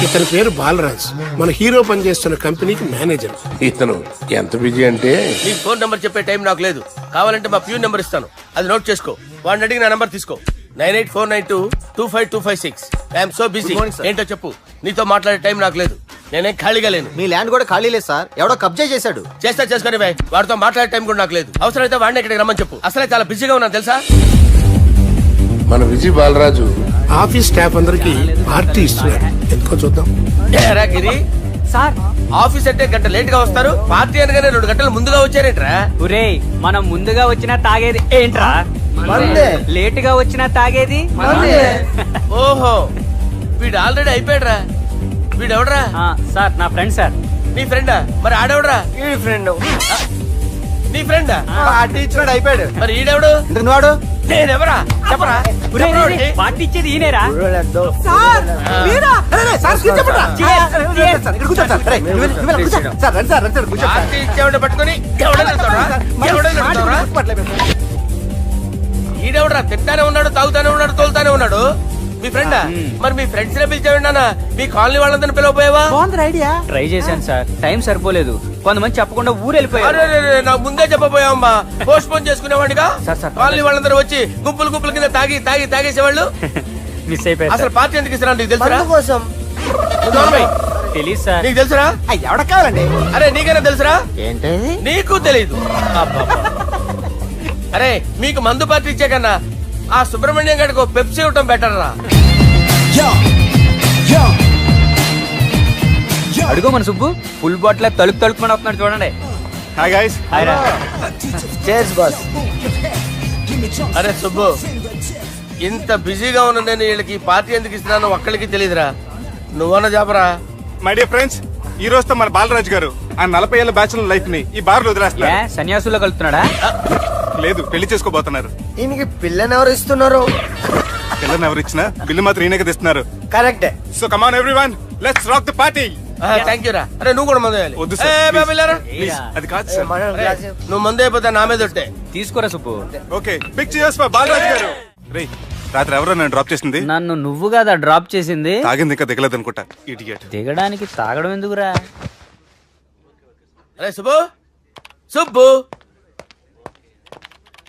ఇతని పేరు బాలరాజ్, మన హీరో పనిచేస్తున్న కంపెనీకి మేనేజర్. ఇతను ఎంత బిజీ అంటే నీ ఫోన్ నంబర్ చెప్పే టైం నాకు లేదు. కావాలంటే మా ప్యూన్ నెంబర్ ఇస్తాను, అది నోట్ చేసుకో. వాడిని అడిగి నా నంబర్ తీసుకో. 9849225256. I'm so busy. ఏంటో చెప్పు. నీతో మాట్లాడే టైం నాకు లేదు, నేనేం ఖాళీగా లేను. మీ ల్యాండ్ కూడా ఖాళీ లేదు సార్, ఎవడో కబ్జా చేశాడు. చేస్తా చేసుకుని బాయ్, వాడితో మాట్లాడే టైం కూడా నాకు లేదు. అవసరమైతే వాడిని ఇక్కడికి రమ్మని చెప్పు. అసలే చాలా బిజీగా ఉన్నాను తెలుసా. మన విజయ్ బాలరాజు ఆఫీస్ స్టాఫ్ అందరికి పార్టీ ఇస్తున్నారు, ఎందుకో చూద్దాం. ఏరా గిరి సార్, ఆఫీస్ అంటే గంట లేట్ గా వస్తారు, పార్టీ అనగానే 2 గంటలు ముందుగా వచ్చారేంట్రా? ఒరే మనం ముందుగా వచ్చినా తాగేది ఏంట్రా? లేట్ గా వచ్చినా తాగేది. ఓహో, వీడు ఆల్రెడీ అయిపోయాడ్రా. వీడెవడరా? సార్ నా ఫ్రెండ్ సార్. నీ ఫ్రెండా? మరి ఆడెవడరా? ఈ ఫ్రెండ్. నీ ఫ్రెండా? పార్టీ ఇచ్చినాడు అయిపోయాడు. మరి ఈడెవడు? వాడు నేనెవరా చెప్పరా? పార్టీ ఇచ్చేది ఈనేరా? పార్టీ ఇచ్చేవాడు పట్టుకొని ఈడెవడరా? తింటానే ఉన్నాడు, తాగుతానే ఉన్నాడు, తోలుతానే ఉన్నాడు. మీ ఫ్రెండా? మరి మీ ఫ్రెండ్స్ నే పిలిచేవాడినా? మీ కాలనీ వాళ్ళందరినీ పిలవపోయావా? ట్రై చేశాను సార్, టైం సరిపోలేదు. కొంతమంది చెప్పకుండా ఊరు వెళ్ళిపోయారు. నాకు ముందే చెప్పపోయావమ్మా, పోస్ట్ పోన్ చేసుకునేవాడిగా. సార్, కాలనీ వాళ్ళందరూ వచ్చి గుంపులు గుంపుల కింద తాగేసేవాళ్ళు. మిస్ అయిపోయారు. అసలు పార్టీ ఎందుకు ఇస్తున్నా నీకు తెలుసురా? తెలీదు సార్. నీకు తెలుసురా? ఎవడ కావాలండి? అరే నీకైనా తెలుసురా? ఏంటి నీకు తెలీదు? అరే మీకు మందు పార్టీ ఇచ్చే కన్నా ఆ సుబ్రహ్మణ్యం గడికి పెప్సీ ఇవ్వటం బెటర్ రా. అడుగు మన సుబ్బు ఫుల్ బాటిల్ తలుపుమని వస్తున్నాడు చూడండి. Hi guys. హాయ్ రా. Chairs boss. అరే సుబ్బు, ఇంత బిజీగా ఉన్న నేను వీళ్ళకి పార్టీ ఎందుకు ఇస్తున్నాను ఒక్కడికి తెలియదురా. నువ్వన్న జాబరా? మై డియర్ ఫ్రెండ్స్, ఈ రోజుతో మన బాలరాజు గారు ఆ 40 ఏళ్ల బ్యాచులర్ లైఫ్ ని ఈ బార్ లో వదిలేస్తున్నారు. సన్యాసుల్లో కలుపుతున్నాడా? లేదు, పెళ్లి చేసుకోబోతున్నారు. ఈయనకి పిల్లని ఎవరు ఇస్తున్నారు? పిల్లని ఎవరు ఇచ్చినా బిల్లు మాత్రం ఈయనకి తెస్తున్నారు. కరెక్టే. So come on everyone, let's rock the party. Thank you రా. అరే నువ్వు కూడా మందు వేయాలి. వద్దు ఏ, బాబు, వెళ్ళారా? ప్లీజ్, అది కాదు సార్. నువ్వు మందు అయిపోతే నా మీద ఒట్టే. తీసుకోరా Subbu. Okay, pictures for Balaraju గారు. రేయ్, రాత్రి ఎవరో నన్ను డ్రాప్ చేసింది? నన్ను నువ్వు కదా డ్రాప్ చేసింది. తాగింది ఇంకా దిగలేదు అనుకుంటా. ఇడియట్. దిగడానికి తాగడం ఎందుకురా? అరే సుబ్బు, సుబ్బు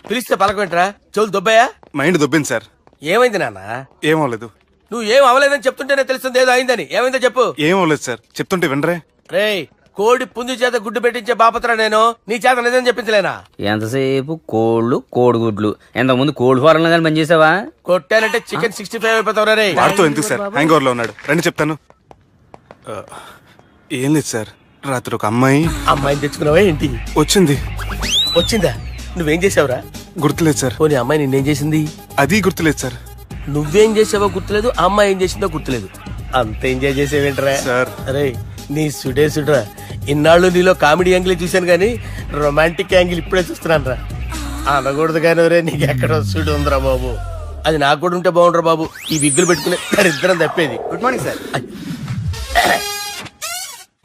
పిలిస్తే పలకమేంట్రా? చెవులు దొబ్బాయా? Mind దొబ్బింది sir. ఏమైంది నాన్న? ఏమవలేదు. నువ్వు ఏం అవ్వలేదని చెప్తుంటేనే తెలుస్తుంది ఏదో అయిందని. ఏమైందో చెప్పు. ఏమవలేదు సార్, చెప్తుంటే వినరే. రేయ్, కోడి పుంజు చేత గుడ్డు పెట్టించే బాపత్రా నేను. నీ చేత నిజం చెప్పించలేనా? ఎంతసేపు కోళ్ళు కోడిగుడ్లు. ఎంతకుముందు కోడి ఫారంలో కానీ పనిచేసావా? కొట్టానంటే చికెన్ 65 అయిపోతావు రే. వాడుతూ ఎందుకు సార్, హ్యాంగ్ ఓవర్ లో ఉన్నాడు. రండి చెప్తాను. ఏం లేదు సార్, రాత్రి ఒక అమ్మాయిని తెచ్చుకున్నావా ఏంటి? వచ్చింది. వచ్చిందా? నువ్వేం చేసావురా? గుర్తులేదు సార్. పోనీ అమ్మాయి నిన్నేం చేసింది? అది గుర్తులేదు సార్. నువ్వేం చేసావో గుర్తులేదు, ఆ అమ్మాయి ఏం చేసిందో గుర్తులేదు. అంత ఎంజాయ్ చేసేవేంట్రా సార్? అరే నీ సుడే సుడ్రా. ఇన్నాళ్ళు నీలో కామెడీ యాంగిల్ చూశాను కానీ రొమాంటిక్ యాంగిల్ ఇప్పుడే చూస్తున్నాను రా. అనకూడదు కానీ రే, నీకు ఎక్కడ సుడు ఉందిరా బాబు. అది నాకు కూడా ఉంటే బాగుండ్రా బాబు. ఈ విగ్గులు పెట్టుకునే ఇద్దరం తప్పేది. Good morning sir.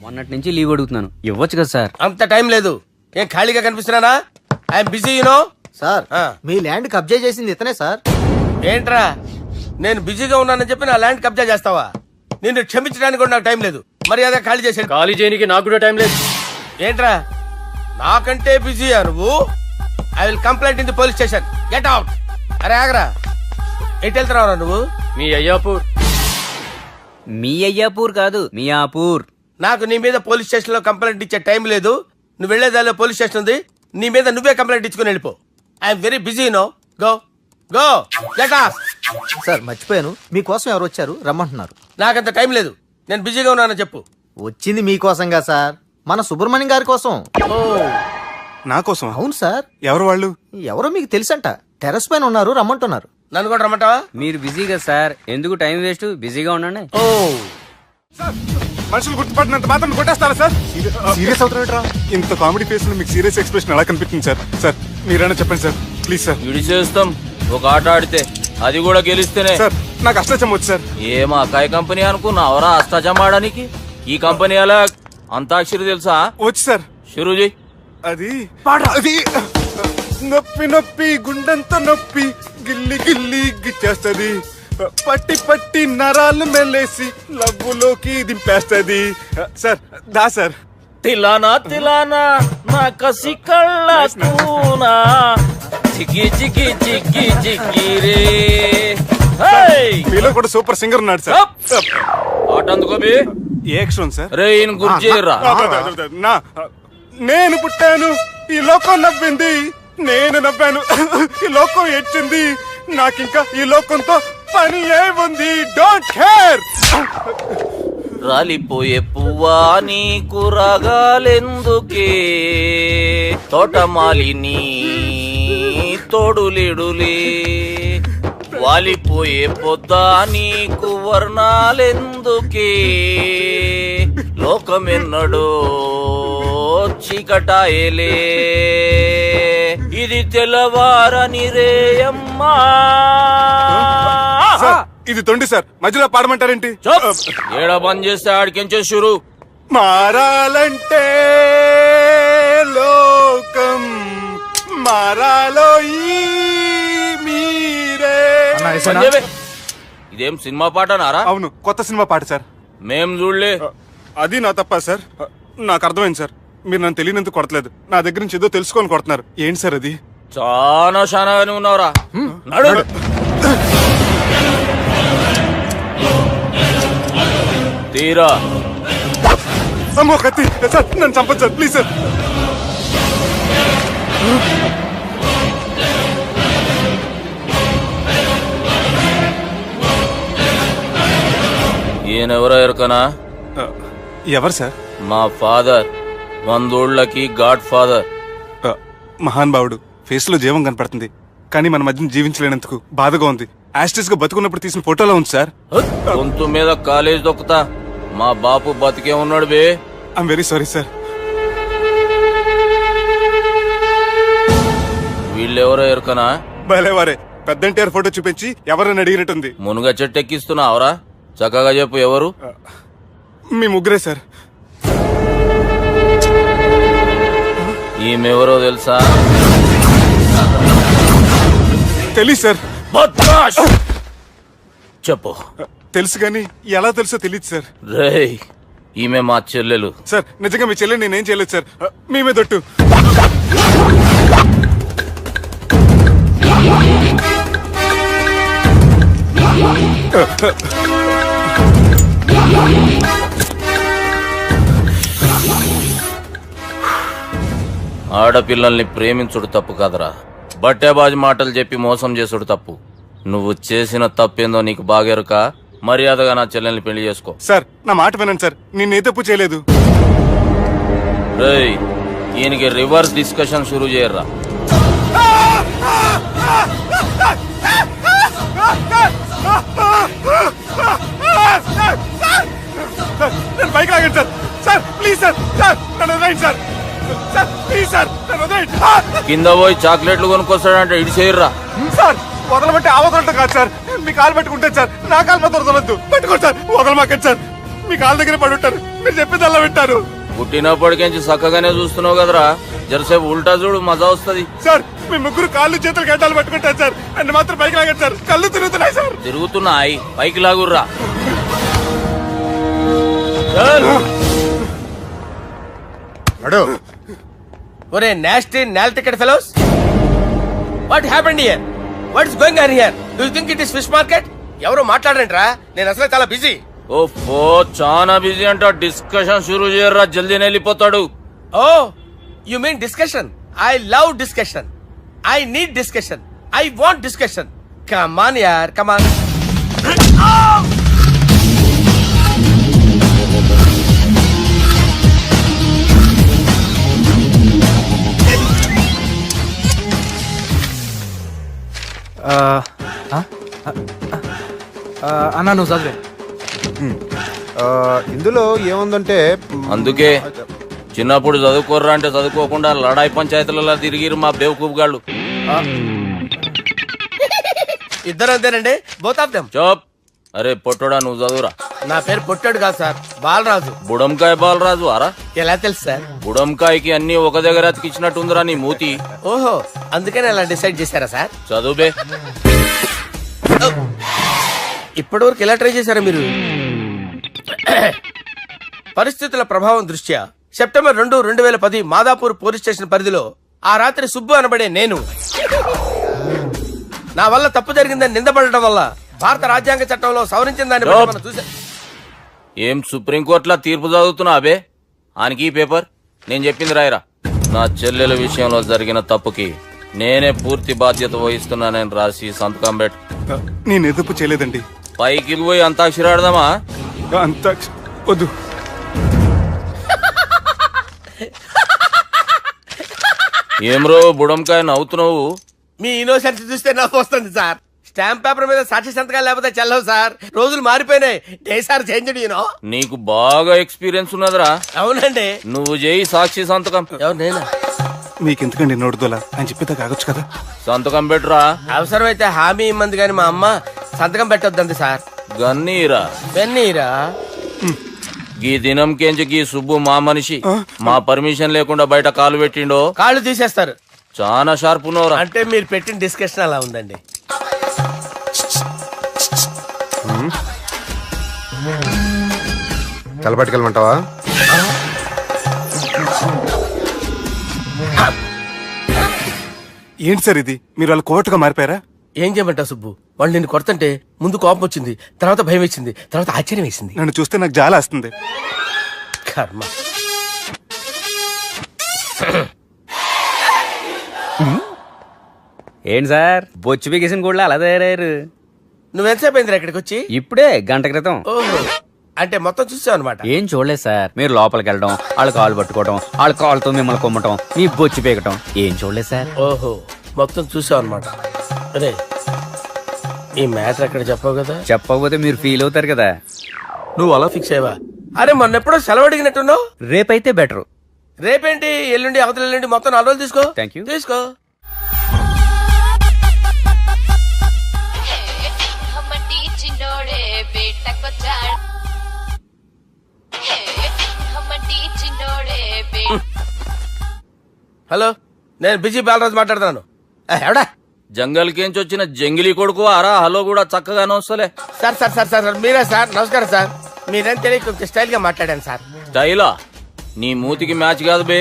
మొన్నటి నుంచి లీవ్ అడుగుతున్నాను, ఇవ్వచ్చు కదా సార్? అంత టైం లేదు. ఏం ఖాళీగా కనిపిస్తున్నానా? I'm busy you know. సార్, మీ ల్యాండ్ కబ్జా చేసింది ఇతనే సార్. ఏంట్రా, నేను బిజీగా ఉన్నానని చెప్పి నా ల్యాండ్ కబ్జా చేస్తావా? నిన్ను క్షమించడానికి కూడా నాకు టైం లేదు. మరి అదే ఖాళీ చేసాడు. ఖాళీ చేయడానికి నాకు కూడా టైం లేదు. ఏంట్రా నాకంటే బిజీయా నువ్వు? I will complaint in the police station. Get out. అరే ఆగరా, ఎటు వెళ్తున్నావురా నువ్వు? మీ అయ్యాపూర్. మీ అయ్యాపూర్ కాదు, మియాపూర్. నాకు నీ మీద పోలీస్ స్టేషన్ లో కంప్లైంట్ ఇచ్చే టైం లేదు. నువ్వు వెళ్లేదాలో పోలీస్ స్టేషన్ ఉంది, నీ మీద నువ్వే కంప్లైంట్ ఇచ్చుకుని వెళ్ళిపో. I'm very busy no. Go go get off. Sir మర్చిపోయాను, మీకోసం ఎవరు వచ్చారు రమ్మంటున్నారు. నాకంత టైం లేదు, నేను బిజీగా ఉన్నానని చెప్పు. వచ్చింది మీకోసంగా సార్, మన సుబ్రహ్మణ్యం గారి కోసం. నా కోసం? అవును సార్. ఎవరు వాళ్ళు? ఎవరో మీకు తెలుసంట, టెర్రస్ పైన ఉన్నారు, రమ్మంటున్నారు. నన్ను కూడా రమ్మంటావా? మీరు బిజీ కదా సార్, ఎందుకు టైం వేస్ట్, బిజీగా ఉండండి. ఓ మనుషులు గుర్తుపట్టినంత మాత్రం కొట్టేస్తారా సార్? సీరియస్ అవుతున్నారా? ఇంత కామెడీ ఫేస్ లో మీకు సీరియస్ ఎక్స్ప్రెషన్ ఎలా కనిపిస్తుంది సార్? సార్ మీరైనా చెప్పండి సార్, ప్లీజ్ సార్. విడిచేస్తాం ఒక ఆట ఆడితే, అది కూడా గెలిస్తేనే. సార్ నాకు అష్టచం వచ్చు సార్. ఏం అకాయ కంపెనీ అనుకున్నావరా అష్టాచం ఆడడానికి? ఈ కంపెనీ అలా అంతాక్షరి తెలుసా? వచ్చు సార్. షురూజీ. అది నొప్పి నొప్పి గుండెంత నొప్పి గిల్లి గిల్లి గిచ్చేస్తుంది. పట్టి పట్టి నరాలు మెల్లేసి లవ్వులోకి దింపేస్తుంది. సార్ దా సార్. తిలానా తిలానా నా కసి కళ్ళ కూనా జిగి జిగి జిగి జిగి రే. హేయ్! మీలో కూడా సూపర్ సింగర్ ఉన్నాడు సార్. ఆట అందుకోబి ఏ అక్షరం సార్? రే ఈయన గుర్తు చేయరా. నా నేను పుట్టాను, ఈ లోకం నవ్వింది, నేను నవ్వాను, ఈ లోకం ఏడ్చింది, నాకింకా ఈ లోకంతో పని ఏముంది, డోంట్ కేర్. రాలిపోయే పువ్వా నీకు రాగాలెందుకే, తోటమాలిని తోడులేడులే, వాలిపోయే పొద్దా నీకు వర్ణాలెందుకే, లోకమెన్నడో చీకటాయలే, ఇది తెల్లవారని రేయమ్మా. సార్, ఇది తొండి సార్, మధ్యలో పాడమంటారేంటి? ఏడా బంద్ చేస్తే ఆడికించే షురు. మారాలంటే లోకం మారాలో ఈ మీరే. బంద్ చేయవే. ఇదేం సినిమా పాట నారా? అవును, కొత్త సినిమా పాట సార్. మేం చూడలే. అది నా తప్ప సార్. నాకు అర్థమైంది సార్, మీరు నన్ను తెలియనందుకు కొడతలేదు, నా దగ్గర నుంచి ఏదో తెలుసుకొని కొడుతున్నారు. ఏంటి సార్ అది? చాలా శానాగానే ఉన్నావురా. నడు. తీరా. అమ్మో కత్తి సార్, నన్ను చంపదు సార్, ప్లీజ్ సార్. ఈయనెవరో ఎరకనా? ఎవరు సార్? మా ఫాదర్, 100 గాడ్ ఫాదర్. మహాన్ భావుడు, ఫేస్ లో జీవం కనపడుతుంది, కానీ మన మధ్యన జీవించలేనందుకు బాధగా ఉంది. యాస్టిస్ గా బతుకున్నప్పుడు తీసిన ఫోటోలో ఉంది సార్. గొంతు మీద కాలేజ్ దొక్కుతా. మా బాపు బతికే ఉన్నాడు బే. I'm very sorry sir. వీళ్ళెవరో ఎరకనా? భలేవారే, పెద్ద ఎన్టీఆర్ ఫోటో చూపించి ఎవరని అడిగినట్టుంది. మునుగ చెట్టు ఎక్కిస్తున్నావురా? చక్కగా చెప్పు ఎవరు? మీ ముగ్గురే సార్. ఈమెవరో తెలుసా? తెలీదు సార్. బద్మాష్! చెప్పు. తెలుసు కానీ ఎలా తెలుసో తెలియదు సార్. రేయ్, ఈమె మా చెల్లెలు. సార్ నిజంగా మీ చెల్లెని నేనేం చేయలేదు సార్, మీ మీద ఒట్టు. ఆడపిల్లల్ని ప్రేమించుడు తప్పు కాదురా, బట్టేబాజు మాటలు చెప్పి మోసం చేసుడు తప్పు. నువ్వు చేసిన తప్పేందో నీకు బాగెరుక. మర్యాదగా నా చెల్లెల్ని పెళ్లి చేసుకో. సార్ నా మాట వినండి సార్, నేనే తప్పు చేయలేదు. రేయ్, ఈయనకి రివర్స్ డిస్కషన్ షురూ చేయర్రా. నేను బైక్ లాగండి sir. Sir please sir, sir నన్ను వదిలేయండి సార్. సార్ ప్లీజ్ సార్, నన్ను వదిలేయండి. కింద పోయి చాక్లెట్లు కొనుక్కొస్తాడంటే ఇటు చేయర్రా. సార్ వదలమంటే ఆ వదలటం కాదు సార్, మీ కాలు పట్టుకుంటే సార్, నా కాలు మాత్రం వదలొద్దు. పట్టుకోండి సార్, వదలమాకండి సార్. మీ కాలు దగ్గర పడి ఉంటారు, మీరు చెప్పింది అలా వింటారు. పుట్టినప్పటికేంచి చక్కగానే చూస్తున్నావు కదరా, జరసేపు ఉల్టా చూడు, మజా వస్తుంది. సార్ మీ ముగ్గురు కాళ్ళు చేతులు గడ్డాలు పట్టుకుంటారు సార్, నన్ను మాత్రం బైక్ లాగండి సార్, కళ్ళు తిరుగుతున్నాయి సార్. తిరుగుతున్నాయి, పైకి లాగుర్రా. ఒరే నాస్టీ నాల్ ticket fellows, what happened here? What is going on here? Do you think it is fish market? ఎవరు మాట్లాడండిరా, నేను అసలే చాలా బిజీ. ఓఫో, చాలా బిజీ అంట. డిస్కషన్ షురూ చేయర్రా, జల్దీ వెళ్ళిపోతాడు. Oh you mean discussion? I love discussion, I need discussion, I want discussion. Come on యార్, కమ్ ఆన్. అన్నా నువ్వు చదివే. ఇందులో ఏముందంటే అందుకే చిన్నప్పుడు చదువుకోర్రా అంటే చదువుకోకుండా లడాయి పంచాయతీలలో తిరిగిరు మా బేవకూపు గాళ్ళు. ఇద్దరు అంతేనండి, బోత్ ఆఫ్ దెమ్. చోప్. అరే పొట్టోడా, నువ్వు చదువురా. నా పేరు పొట్టాడు కాదు సార్, బాలరాజు. బుడంకాయ బాలరాజు అరా? ఎలా తెలుసు సార్? బుడంకాయకి అన్ని ఒక దగ్గర అతికిచ్చినట్టుందిరా నీ మూతి. ఓహో, అందుకని అలా డిసైడ్ చేశారా సార్? చదువుబే. ఇప్పటివరకు ఎలా ట్రై చేశారా మీరు? పరిస్థితుల ప్రభావం దృష్ట్యా సెప్టెంబర్ 2, 2010 మాదాపూర్ పోలీస్ స్టేషన్ పరిధిలో ఆ రాత్రి సుబ్బు అనబడే నేను నా వల్ల తప్పు జరిగిందని నిందపడటం వల్ల భారత రాజ్యాంగ చట్టంలో సవరించిన దాన్ని బట్టి మనం చూసా. ఏం సుప్రీంకోర్టులో తీర్పు చదువుతున్నా అబే? ఆనికి ఈ పేపర్ నేను చెప్పింది రాయరా. నా చెల్లెల విషయంలో జరిగిన తప్పుకి నేనే పూర్తి బాధ్యత వహిస్తున్నానని రాసి సంతకం పెట్టు. నేను ఎదుపు చేయలేదండి. పైకి పోయి అంతాక్షరి ఆడదామా? అంత వద్దు. ఏమ్రో బుడంకాయ నవ్వుతున్నావు? మీ ఇన్నోసెన్స్ చూస్తే నవ్వు వస్తుంది సార్. స్టాంప్ పేపర్ మీద సాక్షి సంతకాలు లేకపోతే చెల్లవు సార్. రోజులు మారిపోయినాయి. Day sir change you know. నీకు బాగా ఎక్స్పీరియన్స్ ఉన్నదిరా. అవునండి. నువ్వు చేయి సాక్షి సంతకం. ఎవరు నేనా? మీకెందుకండి నోడుదోలా అని చెప్పేదా కాగొచ్చు కదా. సంతకం పెట్టురా. అవసరమైతే హామీ ఇమ్మంది కానీ మా అమ్మ సంతకం పెట్టొద్దండి సార్. గన్నీరా వెన్నీరా. గీ దినంకేంచి గీ సుబ్బు మా మనిషి. మా పర్మిషన్ లేకుండా బయట కాలు పెట్టిండో కాళ్ళు తీసేస్తారు. చాలా షార్ప్ ఉన్నవరా. అంటే మీరు పెట్టిన డిస్కషన్ అలా ఉందండి. తలపట్టుకెళ్ళమంటావా? ఏంటి సార్ ఇది? మీరు వాళ్ళు కోర్టుగా మారిపోయారా? ఏం చేయమంటావు సుబ్బు? వాళ్ళు నిన్ను కొడుతుంటే ముందు కోపం వచ్చింది, తర్వాత భయం వేసింది, తర్వాత ఆశ్చర్యం వేసింది. నన్ను చూస్తే నాకు జాలి వస్తుంది. కర్మ. ఏంటి సార్ బొచ్చు బిగేసిన కూడా అలా తయారయ్యారు? నువ్వెంతసేపు అయిందిరా ఇక్కడికి వచ్చి? ఇప్పుడే గంట క్రితం. ఓహో, అంటే మొత్తం చూసావు అనమాట. ఏం చూడలేదు సార్. మీరు లోపలికి వెళ్ళడం, వాళ్ళ కాలు పట్టుకోవడం, వాళ్ళ కాళ్ళతో మిమ్మల్ని కొమ్మటం, మీ బొచ్చు పీకటం ఏం చూడలేదు సార్. ఓహో, మొత్తం చూసావు అనమాట. అరే ఈ మ్యాటర్ అక్కడ చెప్పావు కదా. చెప్పకపోతే మీరు ఫీల్ అవుతారు కదా. నువ్వు అలా ఫిక్స్ అయ్యవా? అరే మొన్నెప్పుడో సెలవు అడిగినట్టున్నావు. రేపైతే బెటర్. రేపేంటి, ఎల్లుండి, అవతల ఎల్లుండి, మొత్తం 4 రోజులు తీసుకో. Thank you. తీసుకో. హలో, నేను బిజీ బాలరాజు మాట్లాడుతున్నాను. ఎవడా? జంగల్ కేంచి వచ్చిన జంగిలీ కొడుకు అరా. హలో కూడా చక్కగానే వస్తలే. సార్ సార్ సార్ సార్ మీరే సార్. నమస్కారం సార్. మీరేం తెలియక కొంచెం స్టైల్ గా మాట్లాడాను సార్. స్టైలా? నీ మూతికి మ్యాచ్ కాదు బే.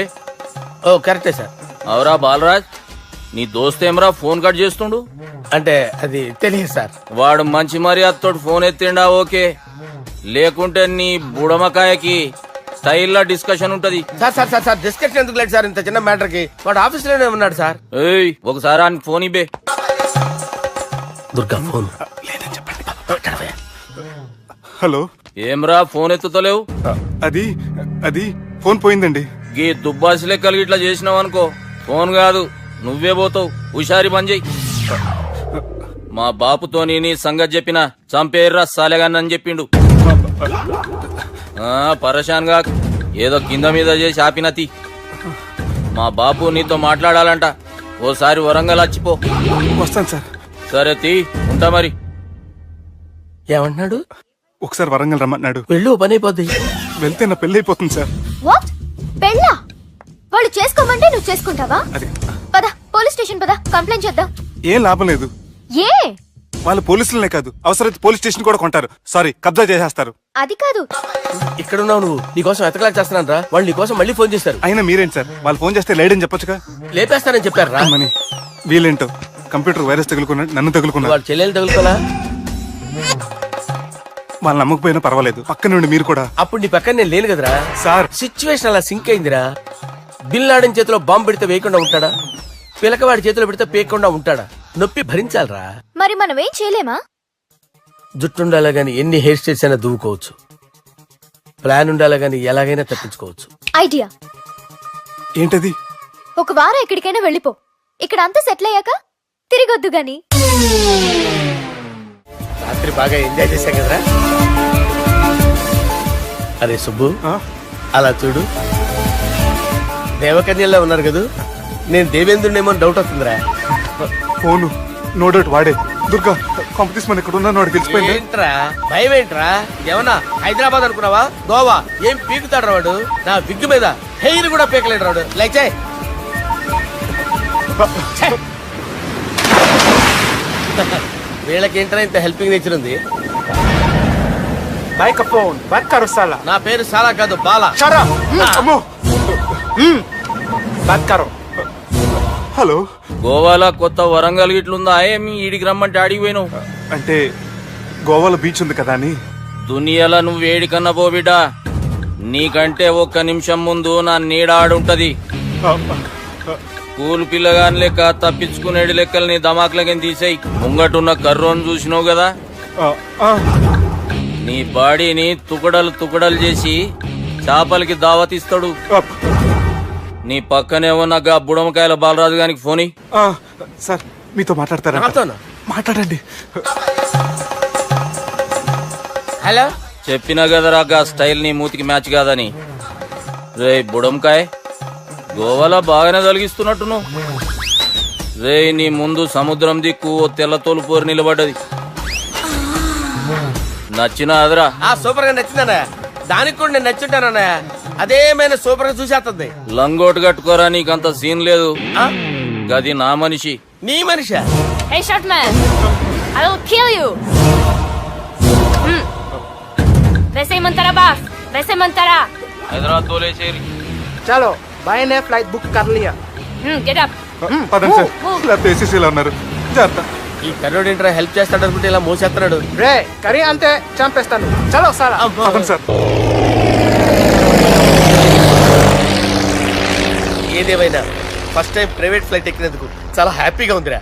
ఓ కరెక్టే సార్. అవరా బాలరాజ్, నీ దోస్త్ ఏమరా ఫోన్ కట్ చేస్తుండు? అంటే అది తెలియదు సార్. వాడు మంచి మర్యాదతో ఫోన్ ఎత్తిండా ఓకే, లేకుంటే నీ బుడమకాయకి స్టైల్లా డిస్కషన్ ఉంటది. Sir sir sir sir discussion ఎందుకు లేదు సార్? ఇంత చిన్న మ్యాటర్ కి వాడు ఆఫీస్ లోనే ఉన్నాడు సార్. ఏయ్ ఒకసారి ఆయనకి ఫోన్ ఇబ్బే. దుర్గా ఫోన్. హలో. ఏమ్రా ఫోన్ ఎత్తుతలేవు? అది అది ఫోన్ పోయిందండి. గీ దుబ్బాసి లెక్కలు ఇట్లా చేసినావు అనుకో, ఫోన్ కాదు నువ్వే పోతావు. హుషారి పని చెయ్యి. మా బాపుతోని నీ సంగతి చెప్పిన చంపేర్రా సాలెగాన్ని చెప్పిండు. పరేషాన్ గా ఏదో కింద మీద చేసి ఆపినతి. మా బాపు నీతో మాట్లాడాలంట. ఓసారి వరంగల్ వచ్చిపో. వస్తాను సార్. సరే తీ, ఉంటా మరి. ఏమంటున్నాడు? ఒకసారి వరంగల్ రమ్మన్నాడు. వెళ్ళు, పని అయిపోద్ది. వెళ్తే నా పెళ్లి అయిపోతుంది సార్. వాట్? పెళ్ళా? వాళ్ళు చేసుకోమంటే నువ్వు చేసుకుంటావా? అది పద పోలీస్ స్టేషన్ పద, కంప్లైంట్ చేద్దాం. ఏం లాభం లేదు. ఏ? వాళ్ళు పోలీసులనే కాదు, అవసరమైతే పోలీస్ స్టేషన్ కూడా కొంటారు. సారీ, కబ్జా చేసేస్తారు. అది కాదు. ఇక్కడ ఉన్నావు నువ్వు. నీకోసం ఎతకలాగా చేస్తున్నాను రా. వాళ్ళు నీకోసం మళ్ళీ ఫోన్ చేశారు. అయినా మీరేంటి సార్, వాళ్ళు ఫోన్ చేస్తే లేడని చెప్పొచ్చుగా. లేపేస్తానని చెప్పారు రా. మని వీళ్ళేంటో కంప్యూటర్ వైరస్ తగులుకున్నాడు, నన్ను తగులుకున్నాడు. వాళ్ళు చెల్లెలు తగులుకోలా? వాళ్ళు నమ్మకపోయినా పర్వాలేదు, పక్క నుండి మీరు కూడా. అప్పుడు నీ పక్కన నేను లేను కదరా సార్. సిచ్యువేషన్ అలా సింక్ అయిందిరా. బిల్ లాడెన్ చేతిలో బాంబు పెడితే వేయకుండా ఉంటాడా? పిలకవాడి చేతిలో పెడితే పేయకుండా ఉంటాడా? నొప్పి భరించాలరా. మరి మనం ఏం చేయలేమా? జుట్టుండాలా గాని ఎన్ని హెయిర్ స్టైల్స్ అయినా దువ్వుకోవచ్చు. ప్లాన్ ఉండాలా గాని ఎలాగైనా తప్పించుకోవచ్చు. ఐడియా ఏంటది? ఒక వారం ఎక్కడికైనా వెళ్ళిపో. ఇక్కడ అంతా సెటిల్ అయ్యాక తిరిగొద్దు గాని. రాత్రి బాగా ఎంజాయ్ చేశా కదరా. అరే సుబ్బు, అలా చూడు. దేవకన్యల్లో ఉన్నారు కదా, నేను దేవేంద్రునేమో డౌట్ వస్తుందిరా. ఫోను నో డౌట్ వాడే. దుర్గా కాంపిటీషన్ మన ఇక్కడ ఉన్నాను, వాడు తెలిసిపోయింది. ఏంట్రా భయం ఏంట్రా? ఏమన్నా హైదరాబాద్ అనుకున్నావా? గోవా ఏం పీకుతాడు వాడు? నా విగ్గు మీద హెయిర్ కూడా పీకలేడు రాడు. లైక్ చేయి. వీళ్ళకి ఏంట్రా ఇంత హెల్పింగ్ నేచర్ ఉంది. भाई का फोन बात करो साला నా పేరు సాలా కాదు బాలా. शरा अम्मो बात करो హలో గోవాలో కొత్త వరంగల్ గిట్లుందా ఏమి ఈడికి రమ్మంటే ఆడికి పోయినావు? అంటే గోవాలో బీచ్ ఉంది కదా అని దునియాలో నువ్వు వేడికన్నా పో బిడ్డ, నీకంటే ఒక్క నిమిషం ముందు నా నీడ ఆడుంటది. స్కూల్ పిల్లగాని లెక్క తప్పించుకునేడు లెక్కలు నీ దమాకులకి తీసేయి. ముంగటున్న కర్రోని చూసినావు కదా, నీ బాడీని తుకడలు తుకడలు చేసి చేపలకి దావతిస్తాడు. నీ పక్కనే ఉన్న గా బుడమకాయల బాలరాజు గారికి ఫోని. సార్ మీతో మాట్లాడతారా? నాతోనా? మాట్లాడండి. హలో. చెప్పినా కదరా గా స్టైల్ నీ మూతికి మ్యాచ్ కాదని. రే బుడంకాయ్, గోవాలో బాగానే తొలగిస్తున్నట్టు నువ్వు. రే నీ ముందు సముద్రం దిక్కు ఓ తెల్లతోలు పోరు నిలబడ్డది. నచ్చిన అదరా? సూపర్ గా నచ్చిందన్నయ్య. దానికి కూడా నేను నచ్చుంటానన్నయ్య. అదేమైనా సూపర్ గా చూసేస్తుంది. లంగోటు కట్టుకోరా, నీకంత సీన్ లేదు. గది నా మనిషి. నీ Manisha? Hey, short man! I will kill you! वैसे ही मंतरा बास, वैसे मंतरा. హైదరాబాద్ తోలేసేరి. చలో బాయ్ నే ఫ్లైట్ బుక్ కర్ లియా. Get up. పదండి సార్, లేకపోతే ఏసీసీలో ఉన్నారు. జాగ్రత్త. ఈ కర్రోడు ఏంట్రా హెల్ప్ చేస్తాడు అనుకుంటే ఇలా మోసేస్తున్నాడు. రే కరీ అంతే చంపేస్తాను. చలో సాలా. పదండి సార్. ఏదేమైనా ఫస్ట్ టైం ప్రైవేట్ ఫ్లైట్ ఎక్కినందుకు చాలా హ్యాపీగా ఉందిరా.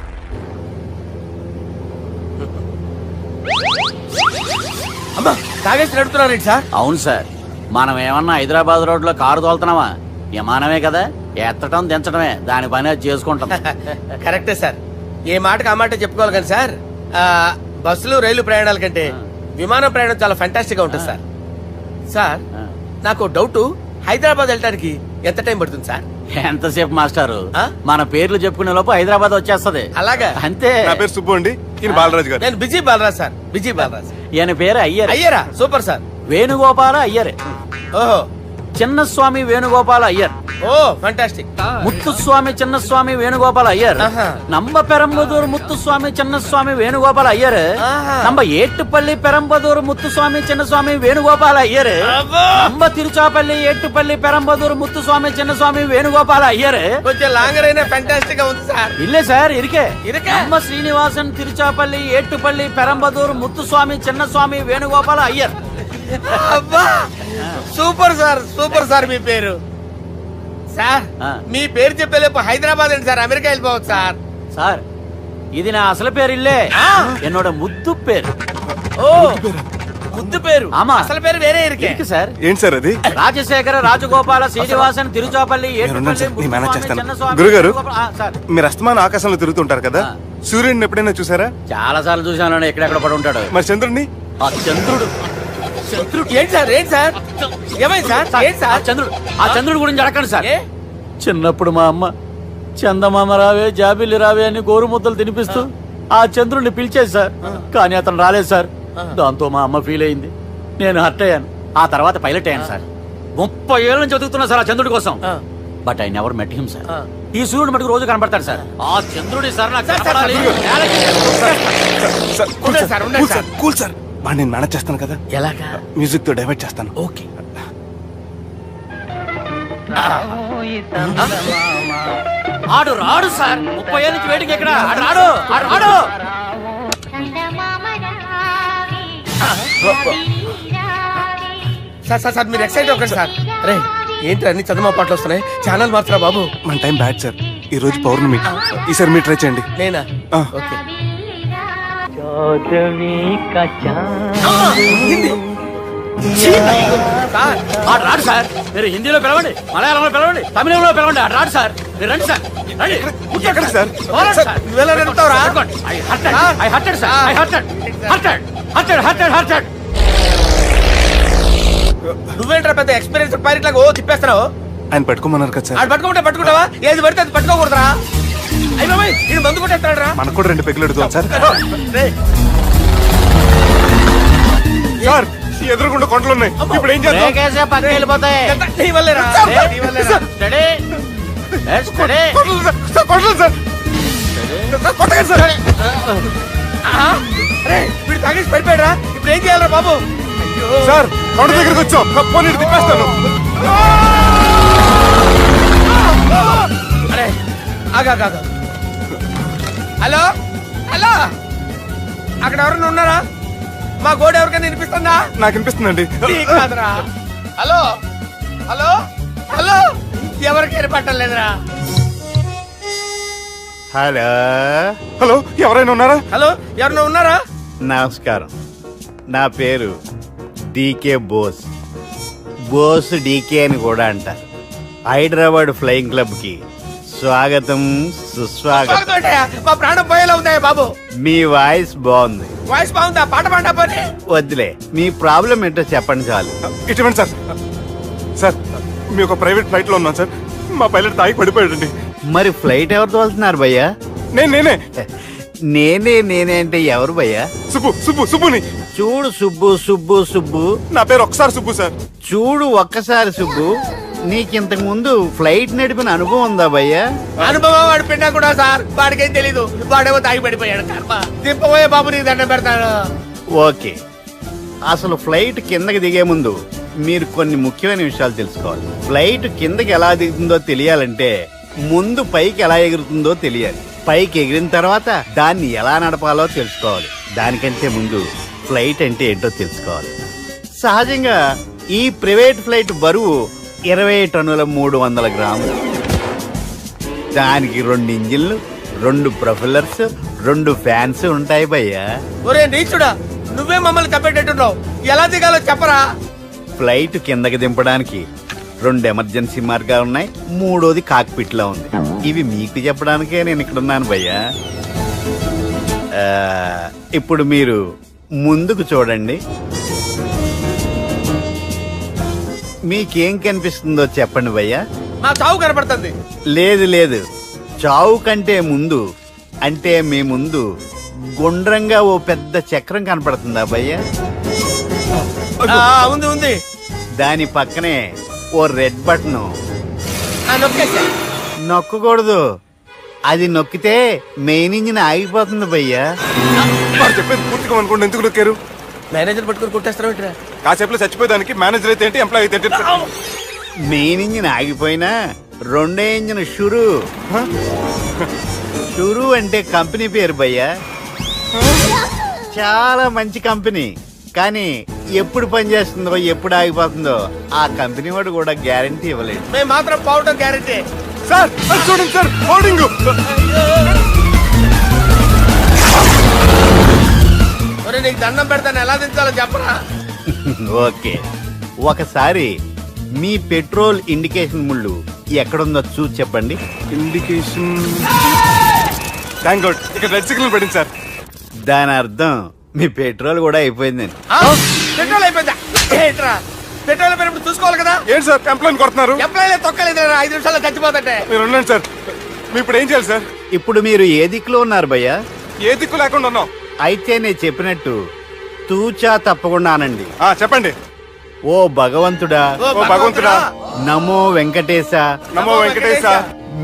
అమ్మా తాగేసి నడుపుతున్నారేంటి సార్? అవును సార్, మనం ఏమన్నా హైదరాబాద్ రోడ్ లో కారు తోలుతున్నావా? విమానమే కదా, ఎత్తటం దించడమే దాని పని అది చేసుకుంటాం. కరెక్టే సార్. ఏ మాటకు ఆ మాట చెప్పుకోవాలి కానీ సార్, బస్సులు రైలు ప్రయాణాల కంటే విమానం ప్రయాణం చాలా ఫెంటాస్టిక్ గా ఉంటుంది సార్. సార్ నాకు డౌట్, హైదరాబాద్ వెళ్ళడానికి ఎంత టైం పడుతుంది సార్? ఎంతసేపు మాస్టారు, మన పేర్లు చెప్పుకునే లోపు హైదరాబాద్ వచ్చేస్తది. అలాగా? అంతే. నా పేరు సుబ్బు అండి, ఈయన బాలరాజు గారు. నేను busy Balaraj sir. Busy Balaraj. ఈయన పేరు అయ్యర్. అయ్యరా? Super sir. వేణుగోపాల అయ్యర్. ఓహో. చిన్నస్వామి వేణుగోపాల అయ్యర్. Oh fantastic. ముత్తుస్వామి చిన్నస్వామి వేణుగోపాల అయ్యర్. నంబ పెరంబదూరు ముత్తుస్వామి చిన్నస్వామి వేణుగోపాల అయ్యర్. నంబ ఏట్టుపల్లి పెరంబదూరు ముత్తుస్వామి చిన్నస్వామి వేణుగోపాల అయ్యర్. నంబ తిరుచాపల్లి ఏట్టుపల్లి పెరంబదూరు ముత్తుస్వామి చిన్నస్వామి వేణుగోపాల అయ్యర్. కొంచెం లాంగర్ అయినా ఫంటాస్టిక్ గా ఉంది సార్. ఇల్లే సార్, ఇరికే. ఇరికే. నంబ శ్రీనివాసన్ తిరుచాపల్లి ఏట్టుపల్లి పెరంబదూరు ముత్తుస్వామి చిన్నస్వామి వేణుగోపాల అయ్యర్. అబ్బా సూపర్ సార్, సూపర్ సార్. మీ పేరు సార్, మీ పేరు చెప్పేలేపు హైదరాబాద్ అండి సార్, అమెరికా వెళ్ళిపోవచ్చు సార్. సార్ ఇది నా అసలు పేరు ఇల్లే, ఎన్నోడ ముద్దు పేరు. ఓ ముద్దు పేరు. ఆమా. అసలు పేరు వేరే ఇరికే సార్. ఏంటి సార్ అది? రాజశేఖర రాజగోపాల శ్రీనివాసన్ తిరుచాపల్లి నేను మేనేజ్ చేస్తాను. గురుగారు, మీరు అస్తమానం ఆకాశంలో తిరుగుతుంటారు కదా, సూర్యుడిని ఎప్పుడైనా చూసారా? చాలా సార్లు చూసాను, ఎక్కడెక్కడ పడి ఉంటాడు. మరి చంద్రుడిని? ఆ చంద్రుడు. ఏంటి సార్? ఏంటి సార్? ఏమైంది సార్? ఏంటి సార్? ఆ చంద్రుడు గురించి అడగండి సార్. చిన్నప్పుడు మా అమ్మ చందమామ రావే జాబిల్లి రావే అని గోరు ముద్దలు తినిపిస్తూ ఆ చంద్రుడిని పిలిచేది సార్, కానీ అతను రాలేదు సార్. దాంతో మా అమ్మ ఫీల్ అయింది, నేను హర్ట్ అయ్యాను. ఆ తర్వాత పైలట్ అయ్యాను సార్. 30 ఏళ్ళ నుంచి చదువుతున్నా సార్ ఆ చంద్రుడి కోసం. But I never met him sir. ఈ సూర్యుడు మటుకు రోజు కనబడతాడు సార్. ఆ చంద్రుడి సార్ నాకు కనపడాలి. కూల్ సార్, వాడిని నేను మేనేజ్ చేస్తాను కదా. ఎలాగా? మ్యూజిక్ తో డైవర్ట్ చేస్తాను. ఓకే. ఆడు రాడు సార్, 30 ఏళ్ళ నుంచి వేడికి ఎక్కడ ఆడు రాడు. ఆడు రాడు. సార్ సార్ సార్ మీరు ఎక్సైట్ అవ్వకండి సార్. రే ఏంటి అన్ని చందమా పాటలు వస్తున్నాయి, ఛానల్ మార్చరా బాబు. మన టైం బ్యాడ్ సార్, ఈ రోజు పౌర్ణమి. ఈసారి మీరు ట్రై చేయండి. నేనా? ఓకే. సార్ ఆడు రాడు సార్. మీరు హిందీలో పిలవండి, మలయాళంలో పిలవండి, తమిళంలో పిలవండి, ఆడు రాడు సార్. మీరు రండి సార్, రండి. ఎక్కడ సార్? నువ్వెలా నడుపుతావురా? నువ్వేంట్రా పెద్ద ఎక్స్పీరియన్స్ పైరెట్ లాగా ఓ తిప్పేస్తున్నావు? ఆయన పట్టుకోమన్నారు కదా సార్. ఆడు పట్టుకుంటావా? ఏది పడితే అది పట్టుకోకూడదురా. అయ్యి బాబాయ్ ఇది మందు కొట్టేస్తాడు రా. మనకు కూడా 2 పెగ్గులు ఎడుతాం సార్. సార్ ఎదురుకుండా కొండలు ఉన్నాయి, ఇప్పుడు ఏం చేద్దాం? పక్కకి వెళ్ళిపోతాయి. నీ వల్లేరా? కొట్టండి సార్. వీడు తాగేసి పడిపోయాడా? ఇప్పుడు ఏం చేయాలరా బాబు? అయ్యో సార్ కౌంటర్ దగ్గరికి వచ్చాం, పోనీ ఇటు తిప్పేస్తాను. అరే ఆగా హలో హలో, అక్కడ ఎవరైనా ఉన్నారా? మా గోడ ఎవరికైనా వినిపిస్తుందా? నాకు వినిపిస్తుందండి. నీకు కాదురా. హలో హలో హలో, ఎవరికి ఏర్పట్టలేదురా. హలో హలో, ఎవరైనా ఉన్నారా? హలో, ఎవరైనా ఉన్నారా? నమస్కారం, నా పేరు డీకే బోస్. బోస్ డీకే అని కూడా అంటారు. హైదరాబాద్ ఫ్లయింగ్ క్లబ్ కి స్వాగతం సుస్వాగతం. స్వాగతం ఏంటయ్యా? మా ప్రాణం పోయేలా ఉందా బాబు? మీ వాయిస్ బాగుంది. వాయిస్ బాగుందా? పాట పాడా పోనీ. వద్దులే, మీ ప్రాబ్లం ఏంటో చెప్పండి చాలు. ఇటువంటి సార్, సార్ మీ ఒక ప్రైవేట్ ఫ్లైట్ లో ఉన్నాం సార్. మా పైలట్ తాగి పడిపోయాడండి. మరి ఫ్లైట్ ఎవరితో వెళ్తున్నారు భయ్యా? నేనే నేనే అంటే ఎవరు భయ్యా? సుబ్బుని. చూడు సుబ్బు సుబ్బు సుబ్బు, నా పేరు ఒకసారి సుబ్బు సార్. చూడు ఒక్కసారి సుబ్బు, నీకింతకు ముందు ఫ్లైట్ నడిపిన అనుభవం ఉందా భయ్యా? అనుభవం వాడు పిండా కూడా సార్, వాడికేం తెలీదు. వాడేమో తాగి పడిపోయాడు. కర్మ. దింపబోయే బాబు నీకు దండం పెడతాను. ఓకే, అసలు ఫ్లైట్ కిందకి దిగే ముందు మీరు కొన్ని ముఖ్యమైన విషయాలు తెలుసుకోవాలి. ఫ్లైట్ కిందకి ఎలా దిగుతుందో తెలియాలంటే ముందు పైకి ఎలా ఎగురుతుందో తెలియాలి. పైకి ఎగిరిన తర్వాత దాన్ని ఎలా నడపాలో తెలుసుకోవాలి. దానికంటే ముందు ఫ్లైట్ అంటే ఏంటో తెలుసుకోవాలి. సహజంగా ఈ ప్రైవేట్ ఫ్లైట్ బరువు 20 టన్నుల 300 గ్రాములు. దానికి 2 ఇంజిన్లు, 2 ప్రొఫెల్లర్స్, 2 ఫ్యాన్స్ ఉంటాయి భయ్యా. ఒరే నీచుడా, నువ్వే మమ్మల్ని తప్పేటట్టున్నావు. ఎలా దిగాలో చెప్పరా? ఫ్లైట్ కిందకి దింపడానికి 2 ఎమర్జెన్సీ మార్గాలు ఉన్నాయి. 3వది కాక్పిట్ లో ఉంది. ఇవి మీకు చెప్పడానికే నేను ఇక్కడ ఉన్నాను భయ్యా. ఇప్పుడు మీరు ముందుకు చూడండి. మీకేం కనిపిస్తుందో చెప్పండి భయ్యా. మా చావు కనపడుతుంది. లేదు, చావు కంటే ముందు అంటే మీ ముందు గుండ్రంగా ఓ పెద్ద చక్రం కనపడుతుందా భయ్యా? ఉంది. దాని పక్కనే ఓ రెడ్ బటన్. నొక్కేసా. నొక్కకూడదు, అది నొక్కితే మెయిన్ ఇంజిన్ ఆగిపోతుంది భయ్యా. వాడు చెప్పేది పూర్తిగా అనుకోండి. ఎందుకు నొక్కారు? మేనేజర్ పట్టుకుని కొట్టేస్తారా? కాసేపులో చచ్చిపోయేదానికి మేనేజర్ అయితే ఏంటి, ఎంప్లాయ్ అయితే ఏంటి? మెయిన్ ఇంజిన్ ఆగిపోయినా 2వ ఇంజిన్ షురు అంటే కంపెనీ పేరు భయ్యా. చాలా మంచి కంపెనీ, కానీ ఎప్పుడు పనిచేస్తుందో ఎప్పుడు ఆగిపోతుందో ఆ కంపెనీ వాడు కూడా గ్యారంటీ ఇవ్వలేదు. మేము మాత్రం పోవడం గ్యారంటీ. సార్ అది చూడండి సార్, బోర్డింగ్. ఒరే నీకు దండం పెడతాను, ఎలా దించాలో చెప్పరా? ఓకే, ఒకసారి మీ పెట్రోల్ ఇండికేషన్ ముళ్ళు ఎక్కడుందో చూసి చెప్పండి. ఇండికేషన్. థ్యాంక్ గాడ్, ఇక్కడ రెడ్ సిగ్నల్ పడింది సార్. దాని అర్థం మీ పెట్రోల్ కూడా అయిపోయిందని. పెట్రోల్ అయిపోయిందా? ఏంట్రా పెట్రోల్ అయిపోయినప్పుడు చూసుకోవాలి కదా. ఏంటి సార్ ఎంప్లాయ్ కొడుతున్నారు? ఎంప్లాయీ తొక్కలేదు. 5 నిమిషాల్లో చచ్చిపోతుంటే. మీరు ఉండండి సార్. మీరు ఇప్పుడు ఏం చేయాలి సార్? ఇప్పుడు మీరు ఏ దిక్కులో ఉన్నారు భయ్యా? ఏ దిక్కు లేకుండా ఉన్నాం. అయితే నేను చెప్పినట్టు తూచా తప్పకుండా అనండి. చెప్పండి. ఓ భగవంతుడా, ఓ భగవంతుడా, నమో వెంకటేశ, నమో వెంకటేశ.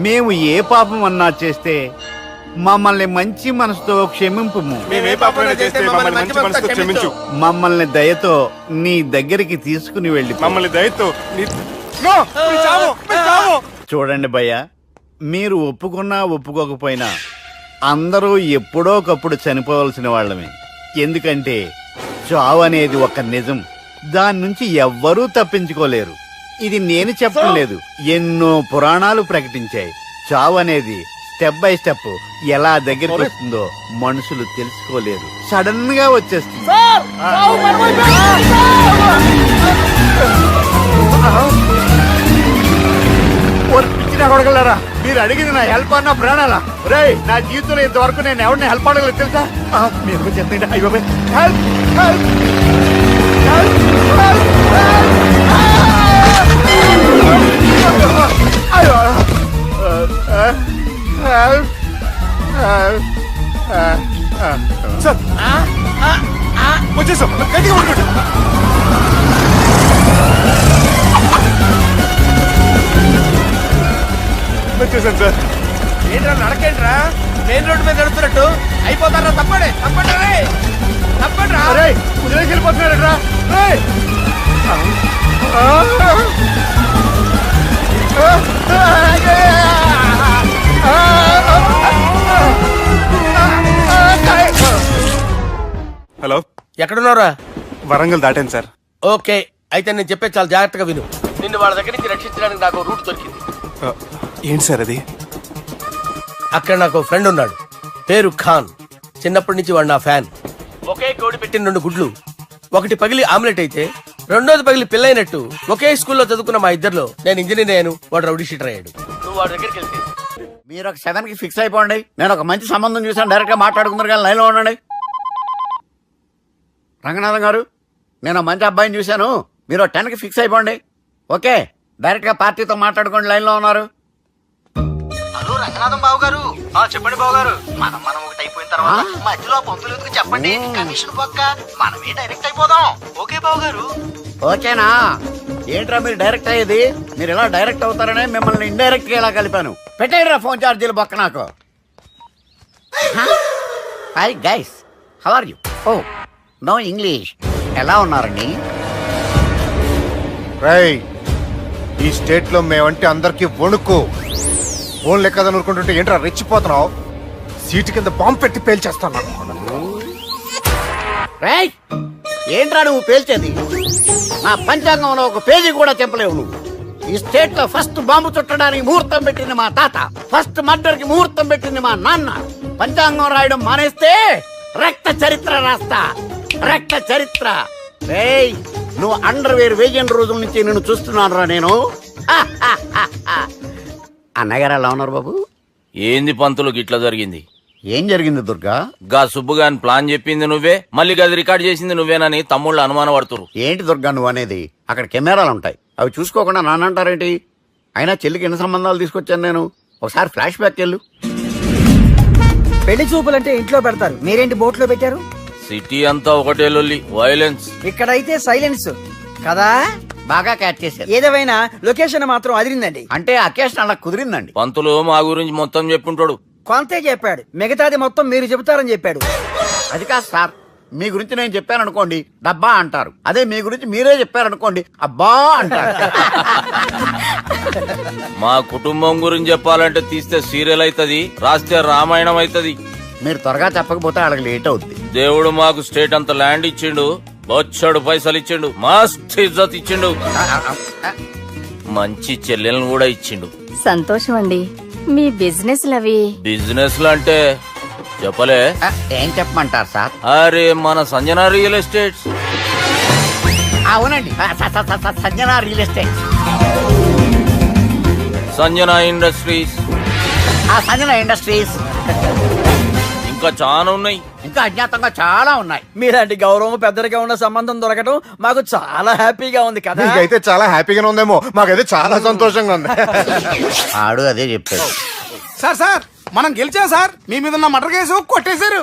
మేము ఏ పాపం అన్నా చేస్తే మమ్మల్ని మంచి మనసుతో క్షమింపుము. మేమే పాపమైనా చేస్తే మమ్మల్ని మంచి మనసుతో క్షమించు. మమ్మల్ని దయతో నీ దగ్గరికి తీసుకుని వెళ్ళి మమ్మల్ని దయతో నో, మీ చావు, మీ చావు. చూడండి భయ్యా, మీరు ఒప్పుకున్నా ఒప్పుకోకపోయినా అందరూ ఎప్పుడో ఒకప్పుడు చనిపోవలసిన వాళ్ళమే. ఎందుకంటే చావు అనేది ఒక నిజం, దాని నుంచి ఎవ్వరూ తప్పించుకోలేరు. ఇది నేను చెప్పడం లేదు, ఎన్నో పురాణాలు ప్రకటించాయి. చావు అనేది స్టెప్ బై స్టెప్ ఎలా దగ్గరికి వస్తుందో మనుషులు తెలుసుకోలేరు, సడన్ గా వచ్చేస్తుంది. కొడగలరా, మీరు అడిగింది నా హెల్ప్ అన్న ప్రాణాలా? రే, నా జీవితంలో ఇంతవరకు నేను ఎవరిని హెల్ప్ అడగలేదు తెలుసా? మీరు చెప్తే అయ్యో హెల్ప్ హెల్ప్ సార్ వచ్చేసాం, గట్టిగా పట్టుకోండి. వచ్చేసాను సార్. ఏంట్రా నడకేంట్రా? మెయిన్ రోడ్డు మీద నడుస్తున్నట్టు అయిపోతారా? తప్పండి తప్పండి రే, తప్పండి రా. వదిలేసి వెళ్ళిపోతున్నారా? హలో, ఎక్కడున్నారా? వరంగల్ దాటాను సార్. ఓకే, అయితే నేను చెప్పే చాలా జాగ్రత్తగా విను. నిన్ను వాళ్ళ దగ్గర నుంచి రక్షించడానికి నాకు రూట్ దొరికింది. ఏంటి సార్ అది? అక్కడ నాకు ఫ్రెండ్ ఉన్నాడు, పేరు ఖాన్. చిన్నప్పటి నుంచి వాడు నా ఫ్యాన్. ఒకే కోడి పెట్టిన 2 గుడ్లు, ఒకటి పగిలి ఆమ్లెట్ అయితే రెండోది పగిలి పిల్లైనట్టు ఒకే స్కూల్లో చదువుకున్న మా ఇద్దరిలో నేను ఇంజనీర్ అయ్యాను, వాడు రౌడీ షీటర్ అయ్యాడు. నువ్వు వాడి దగ్గరికి వెళ్తే మీరు ఒక 7కి ఫిక్స్ అయిపోండి. నేను ఒక మంచి సంబంధం చూసాను, డైరెక్ట్ గా మాట్లాడుకున్నారు కానీ లైన్లో ఉండండి. రంగనాథం గారు, నేను ఒక మంచి అబ్బాయిని చూశాను, మీరు 10కి ఫిక్స్ అయిపోండి. ఓకే, డైరెక్ట్ గా పార్టీతో మాట్లాడుకోండి, లైన్లో ఉన్నారు. హలో రంగనాథం బాబు గారు. చెప్పండి బాబు గారు. మనం ఒకటి అయిపోయిన తర్వాత మధ్యలో పంతులు ఎందుకు చెప్పండి, కమిషన్ పక్క మనమే డైరెక్ట్ అయిపోదాం. ఓకే బాబు గారు. ఓకేనా? ఏంట్రా మీరు డైరెక్ట్ అయ్యేది? మీరు ఇలా డైరెక్ట్ అవుతారనే మిమ్మల్ని ఇండైరెక్ట్ గా ఇలా కలిపాను. పెట్టేయండిరా ఫోన్ ఛార్జీలు బొక్క నాకు. Hi guys, how are you? Oh no English. ఎలా ఉన్నారండి? రేయ్, ఈ స్టేట్ లో మేమంటే అందరికి వణుకు. ఫోన్ లెక్క అనుకుంటుంటే ఏంట్రా రెచ్చిపోతున్నావు? సీటు కింద బాంబు పెట్టి పేల్చేస్తాను. రేయ్, ఏంట్రా నువ్వు పేల్చేది? నా పంచాంగంలో ఒక పేజీ కూడా చెప్పలేవు నువ్వు. ఈ స్టేట్ లో ఫస్ట్ బాంబు చుట్టడానికి ముహూర్తం పెట్టింది మా తాత, ఫస్ట్ మర్డర్ కి ముహూర్తం పెట్టింది మా నాన్న. పంచాంగం రాయడం మానేస్తే రక్త చరిత్ర రాస్తా, రక్త చరిత్ర. రేయ్, నువ్వు అండర్వేర్ వేయని రోజుల నుంచి నిన్ను చూస్తున్నాను రా నేను. అన్నగారు ఎలా ఉన్నారు బాబు? ఏంది పంతులు గిట్లా జరిగింది? ఏం జరిగింది దుర్గా? గా సుబ్బుగాని ప్లాన్ చెప్పింది నువ్వే, మళ్ళీ గది రికార్డ్ చేసింది నువ్వేనని తమ్ముళ్ళు అనుమానం పడుతురు. ఏంటి దుర్గా నువ్వు అనేది? అక్కడ కెమెరాలు ఉంటాయి, అవి చూసుకోకుండా నానంటారేంటి? అయినా చెల్లికి ఎన్ని సంబంధాలు తీసుకొచ్చాను నేను. ఒకసారి ఫ్లాష్ బ్యాక్ వెళ్ళు. పెళ్లి చూపులంటే ఇంట్లో పెడతారు, మీరేంటి బోట్లో పెట్టారు? సిటీ అంతా ఒకటే లొల్లి, వైలెన్స్. ఇక్కడైతే సైలెన్స్ కదా. బాగా క్యాచ్ చేశారు. ఏదేమైనా లొకేషన్ మాత్రం అదిరిందండి. అంటే అకేషన్ అలా కుదిరిందండి. పంతులు మా గురించి మొత్తం చెప్పుంటాడు. కొంతే చెప్పాడు, మిగతాది మొత్తం మీరు చెబుతారని చెప్పాడు. అది కాదు సార్, మీ గురించి నేను చెప్పాను అనుకోండి డబ్బా అంటారు, అదే మీ గురించి మీరే చెప్పారనుకోండి అబ్బా అంటారు. మా కుటుంబం గురించి చెప్పాలంటే తీస్తే సీరియల్ అవుతుంది, రాస్తే రామాయణం అవుతుంది. మీరు త్వరగా చెప్పకపోతే వాళ్ళకి లేట్ అవుద్ది. దేవుడు మాకు స్టేట్ అంత ల్యాండ్ ఇచ్చిండు, బొచ్చడు పైసలు ఇచ్చిండు, మస్త్ ఇజ్జత్ ఇచ్చిండు, మంచి చెల్లెలను కూడా ఇచ్చిండు. సంతోషం అండి. మీ బిజినెస్ లవి బిజినెస్ అంటే చెప్పలే. ఏం చెప్పమంటారు సార్? అరే మన సంజన రియల్ ఎస్టేట్స్. అవునండి, Sanjana real estate, Sanjana industries, Sanjana industries, ఇంకా చాలా ఉన్నాయి. ఇంకా అజ్ఞాతంగా చాలా ఉన్నాయి. మీలాంటి గౌరవం పెద్దరిగా ఉన్న సంబంధం దొరకడం మాకు చాలా హ్యాపీగా ఉంది కదా. నీకైతే చాలా హ్యాపీగానే ఉందేమో, మాకైతే చాలా సంతోషంగా ఉంది. ఆడు అదే చెప్పాడు. సార్ సార్, మనం గెలిచాం సార్. మీ మీద ఉన్న మర్డర్ కేసు కొట్టేశారు.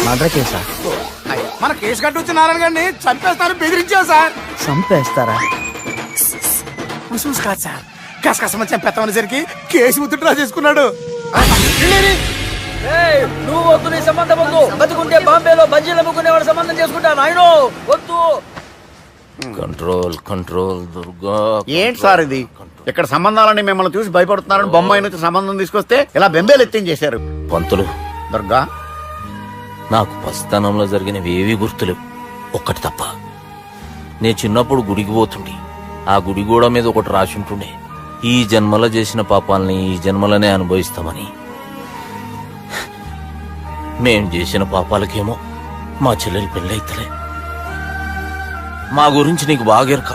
మర్డర్ కేసా? మన కేసు కట్టి వచ్చి నారాయణ గారిని చంపేస్తాను బెదిరించాం సార్. చంపేస్తారా? చూసి కాదు సార్, కసకసమని చంపేస్తామనేసరికి కేసు ముద్దుట్రా చేసుకున్నాడు. నువ్వు వద్దు, నీ సంబంధం వద్దు. బతుకుంటే బాంబేలో బజ్జీలు అమ్ముకునే వాడు సంబంధం చేసుకుంటా నాయనో, వద్దు. Control control Durga. ఏంటి సార్ ఇది? ఇక్కడ సంబంధాలని మిమ్మల్ని చూసి భయపడుతున్నారని బొమ్మాయి నుంచి సంబంధం తీసుకొస్తే ఇలా బెంబేలు ఎత్తించేశారు. పంతులు, దుర్గా, నాకు పసితనంలో జరిగినవి ఏవి గుర్తులేవు, ఒక్కటి తప్ప. నేను చిన్నప్పుడు గుడికి పోతుండే, ఆ గుడి గోడ మీద ఒకటి రాసి ఉంటుండే, ఈ జన్మలో చేసిన పాపాలని ఈ జన్మలనే అనుభవిస్తామని. మేం చేసిన పాపాలకేమో మా చెల్లెలు పెళ్ళైతలే. మా గురించి నీకు బాగెరక,